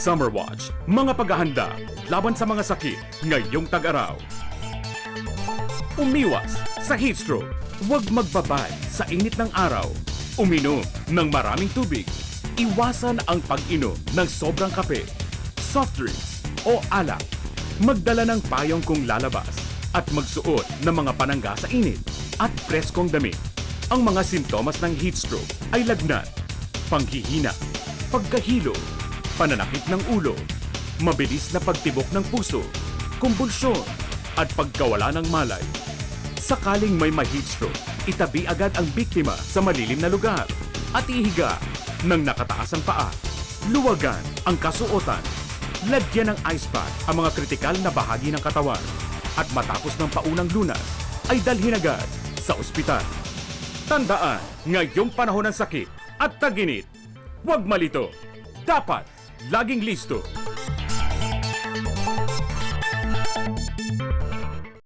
Summer Watch, mga paghahanda laban sa mga sakit ngayong tag-araw. Umiwas sa heat stroke, huwag magbabad sa init ng araw. Uminom ng maraming tubig. Iwasan ang pag-inom ng sobrang kape, soft drinks o alak. Magdala ng payong kung lalabas at magsuot ng mga panangga sa init at preskong damit. Ang mga simptomas ng heat stroke ay lagnat, panghihina, pagkahilo, pananakit ng ulo, mabilis na pagtibok ng puso, kumbulsyon, at pagkawala ng malay. Sakaling may ma-heat stroke, itabi agad ang biktima sa malilim na lugar at ihiga ng nakataas ang paa. Luwagan ang kasuotan. Lagyan ng ice pack ang mga kritikal na bahagi ng katawan at matapos ng paunang lunas ay dalhin agad sa ospital. Tandaan, ngayong panahon ng sakit at taginit, huwag malito. Dapat laging listo.